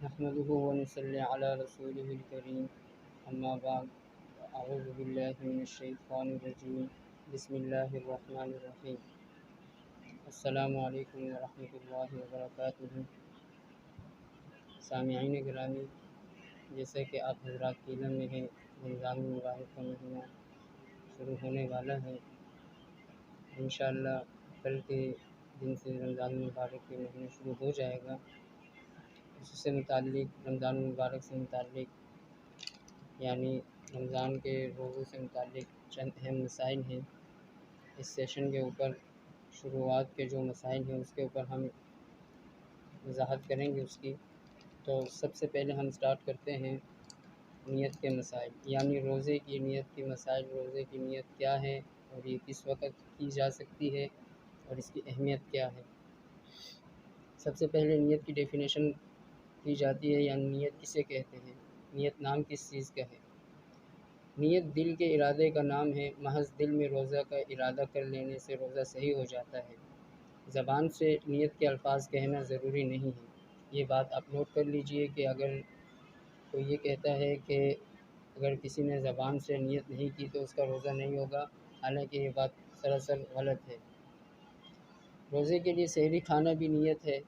نحمده ونصلي على رسوله الكريم اما بعد اعوذ باللہ من الشیطان الرجیم بسم اللہ الرحمن الرحیم السلام علیکم ورحمۃ اللہ وبرکاتہ۔ سامعین گرامی، جیسا کہ آپ حضرات کے علم میں ہے، رمضان المبارک کا مہینہ شروع ہونے والا ہے۔ انشاءاللہ کل کے دن سے رمضان المبارک کے مہینہ شروع ہو جائے گا۔ اس سے متعلق رمضان المبارک سے متعلق یعنی رمضان کے روزوں سے متعلق چند اہم مسائل ہیں۔ اس سیشن کے اوپر شروعات کے جو مسائل ہیں اس کے اوپر ہم وضاحت کریں گے اس کی۔ تو سب سے پہلے ہم سٹارٹ کرتے ہیں نیت کے مسائل، یعنی روزے کی نیت کے مسائل۔ روزے کی نیت کیا ہے اور یہ کس وقت کی جا سکتی ہے اور اس کی اہمیت کیا ہے۔ سب سے پہلے نیت کی ڈیفینیشن کی جاتی ہے، یعنی نیت کسے کہتے ہیں، نیت نام کس چیز کا ہے۔ نیت دل کے ارادے کا نام ہے۔ محض دل میں روزہ کا ارادہ کر لینے سے روزہ صحیح ہو جاتا ہے۔ زبان سے نیت کے الفاظ کہنا ضروری نہیں ہے۔ یہ بات آپ نوٹ کر لیجئے کہ اگر کوئی یہ کہتا ہے کہ اگر کسی نے زبان سے نیت نہیں کی تو اس کا روزہ نہیں ہوگا، حالانکہ یہ بات سراسر غلط ہے۔ روزے کے لیے سحری کھانا بھی نیت ہے،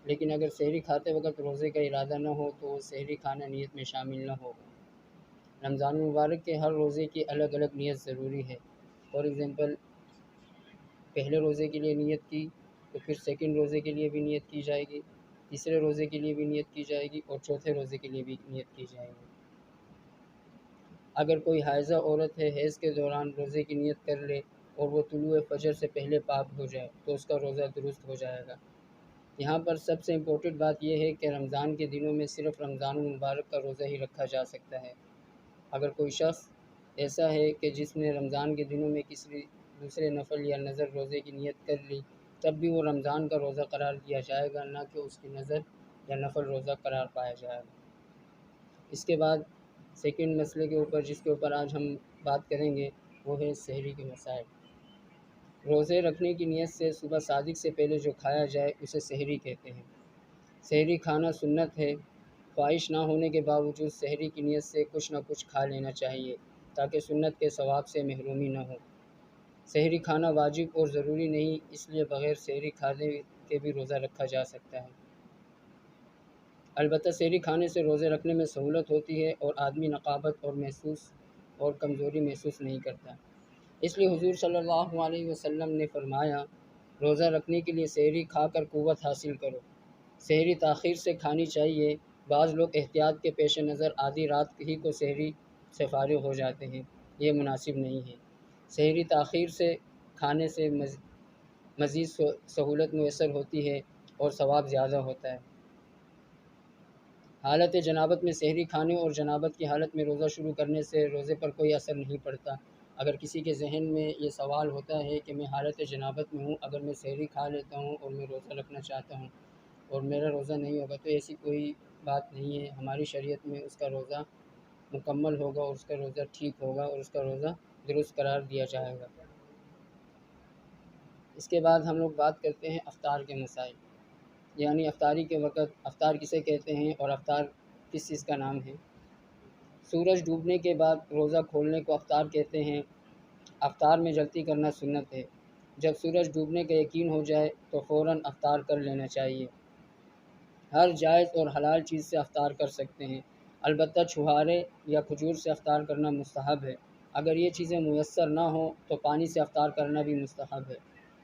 لیکن اگر سحری کھاتے وقت روزے کا ارادہ نہ ہو تو وہ سحری کھانا نیت میں شامل نہ ہوگا۔ رمضان مبارک کے ہر روزے کی الگ الگ نیت ضروری ہے۔ فار ایگزامپل، پہلے روزے کے لیے نیت کی تو پھر سیکنڈ روزے کے لیے بھی نیت کی جائے گی، تیسرے روزے کے لیے بھی نیت کی جائے گی اور چوتھے روزے کے لیے بھی نیت کی جائے گی۔ اگر کوئی حائضہ عورت ہے، حیض کے دوران روزے کی نیت کر لے اور وہ طلوع فجر سے پہلے پاک ہو جائے تو اس کا روزہ درست ہو جائے گا۔ یہاں پر سب سے امپورٹنٹ بات یہ ہے کہ رمضان کے دنوں میں صرف رمضان المبارک کا روزہ ہی رکھا جا سکتا ہے۔ اگر کوئی شخص ایسا ہے کہ جس نے رمضان کے دنوں میں کسی دوسرے نفل یا نظر روزے کی نیت کر لی، تب بھی وہ رمضان کا روزہ قرار دیا جائے گا، نہ کہ اس کی نظر یا نفل روزہ قرار پایا جائے گا۔ اس کے بعد سیکنڈ مسئلے کے اوپر جس کے اوپر آج ہم بات کریں گے وہ ہے سحری کے مسائل۔ روزے رکھنے کی نیت سے صبح صادق سے پہلے جو کھایا جائے اسے سحری کہتے ہیں۔ سحری کھانا سنت ہے۔ خواہش نہ ہونے کے باوجود سحری کی نیت سے کچھ نہ کچھ کھا لینا چاہیے تاکہ سنت کے ثواب سے محرومی نہ ہو۔ سحری کھانا واجب اور ضروری نہیں، اس لیے بغیر سحری کھانے کے بھی روزہ رکھا جا سکتا ہے۔ البتہ سحری کھانے سے روزے رکھنے میں سہولت ہوتی ہے اور آدمی نقاہت اور کمزوری محسوس نہیں کرتا۔ اس لیے حضور صلی اللہ علیہ وسلم نے فرمایا، روزہ رکھنے کے لیے سحری کھا کر قوت حاصل کرو۔ سحری تاخیر سے کھانی چاہیے۔ بعض لوگ احتیاط کے پیش نظر آدھی رات ہی کو سحری سے فارغ ہو جاتے ہیں، یہ مناسب نہیں ہے۔ سحری تاخیر سے کھانے سے مزید سہولت میسر ہوتی ہے اور ثواب زیادہ ہوتا ہے۔ حالت جنابت میں سحری کھانے اور جنابت کی حالت میں روزہ شروع کرنے سے روزے پر کوئی اثر نہیں پڑتا۔ اگر کسی کے ذہن میں یہ سوال ہوتا ہے کہ میں حالت جنابت میں ہوں، اگر میں سحری کھا لیتا ہوں اور میں روزہ رکھنا چاہتا ہوں اور میرا روزہ نہیں ہوگا، تو ایسی کوئی بات نہیں ہے۔ ہماری شریعت میں اس کا روزہ مکمل ہوگا اور اس کا روزہ ٹھیک ہوگا اور اس کا روزہ درست قرار دیا جائے گا۔ اس کے بعد ہم لوگ بات کرتے ہیں افطار کے مسائل، یعنی افطاری کے وقت افطار کسے کہتے ہیں اور افطار کس چیز کا نام ہے۔ سورج ڈوبنے کے بعد روزہ کھولنے کو افطار کہتے ہیں۔ افطار میں جلدی کرنا سنت ہے۔ جب سورج ڈوبنے کا یقین ہو جائے تو فوراً افطار کر لینا چاہیے۔ ہر جائز اور حلال چیز سے افطار کر سکتے ہیں، البتہ چھہارے یا کھجور سے افطار کرنا مستحب ہے۔ اگر یہ چیزیں میسر نہ ہوں تو پانی سے افطار کرنا بھی مستحب ہے۔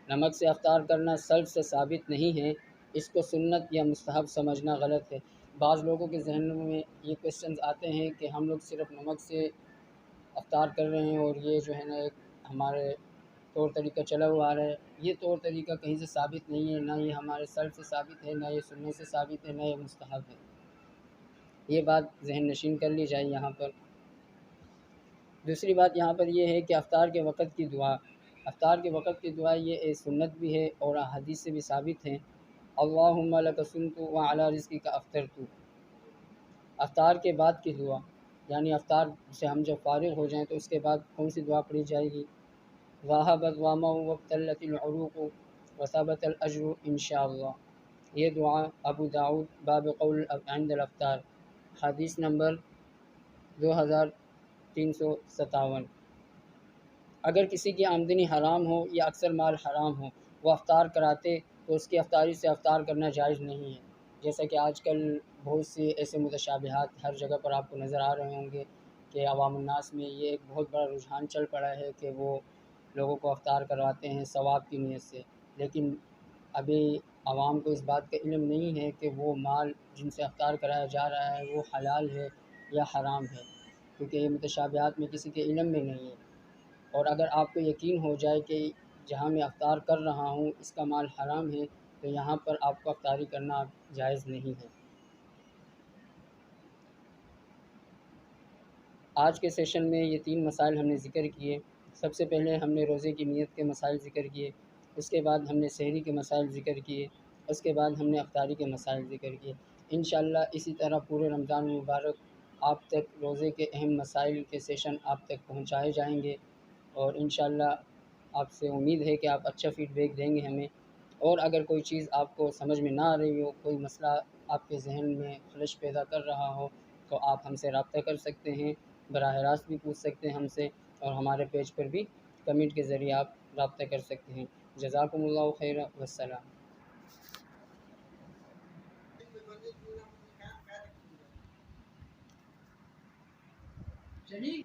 نمک سے افطار کرنا سلف سے ثابت نہیں ہے، اس کو سنت یا مستحب سمجھنا غلط ہے۔ بعض لوگوں کے ذہنوں میں یہ کویسچنز آتے ہیں کہ ہم لوگ صرف نمک سے افطار کر رہے ہیں اور یہ جو ہے نا ایک ہمارے طور طریقہ چلا ہوا آ رہا ہے۔ یہ طور طریقہ کہیں سے ثابت نہیں ہے، نہ یہ ہمارے سلف سے ثابت ہے، نہ یہ سنت سے ثابت ہے، نہ یہ مستحب ہے۔ یہ بات ذہن نشین کر لی جائے یہاں پر۔ دوسری بات یہاں پر یہ ہے کہ افطار کے وقت کی دعا، افطار کے وقت کی دعا یہ سنت بھی ہے اور احادیث سے بھی ثابت ہیں۔ اللہم لک صمت وعلی رزقک افطرت۔ افطار کے بعد کی دعا، یعنی افطار سے ہم جب فارغ ہو جائیں تو اس کے بعد کون سی دعا پڑھی جائے گی؟ ذہب الظمأ وابتلت العروق وثبت الاجر انشاءاللہ۔ یہ دعا ابو داؤد باب قول عند الافطار، حدیث نمبر 2357۔ اگر کسی کی آمدنی حرام ہو یا اکثر مال حرام ہو، وہ افطار کراتے تو اس کی افطاری سے افطار کرنا جائز نہیں ہے۔ جیسا کہ آج کل بہت سی ایسے متشابہات ہر جگہ پر آپ کو نظر آ رہے ہوں گے کہ عوام الناس میں یہ ایک بہت بڑا رجحان چل پڑا ہے کہ وہ لوگوں کو افطار کرواتے ہیں ثواب کی نیت سے، لیکن ابھی عوام کو اس بات کا علم نہیں ہے کہ وہ مال جن سے افطار کرایا جا رہا ہے وہ حلال ہے یا حرام ہے، کیونکہ یہ متشابہات میں کسی کے علم میں نہیں ہے۔ اور اگر آپ کو یقین ہو جائے کہ جہاں میں افطار کر رہا ہوں اس کا مال حرام ہے تو یہاں پر آپ کو افطاری کرنا جائز نہیں ہے۔ آج کے سیشن میں یہ 3 مسائل ہم نے ذکر کیے۔ سب سے پہلے ہم نے روزے کی نیت کے مسائل ذکر کیے، اس کے بعد ہم نے سحری کے مسائل ذکر کیے، اس کے بعد ہم نے افطاری کے مسائل ذکر کیے۔ انشاءاللہ اسی طرح پورے رمضان المبارک آپ تک روزے کے اہم مسائل کے سیشن آپ تک پہنچائے جائیں گے، اور انشاءاللہ آپ سے امید ہے کہ آپ اچھا فیڈ بیک دیں گے ہمیں۔ اور اگر کوئی چیز آپ کو سمجھ میں نہ آ رہی ہو، کوئی مسئلہ آپ کے ذہن میں خلش پیدا کر رہا ہو، تو آپ ہم سے رابطہ کر سکتے ہیں، براہ راست بھی پوچھ سکتے ہیں ہم سے، اور ہمارے پیج پر بھی کمنٹ کے ذریعے آپ رابطہ کر سکتے ہیں۔ جزاکم اللہ خیر، والسلام۔ چلیے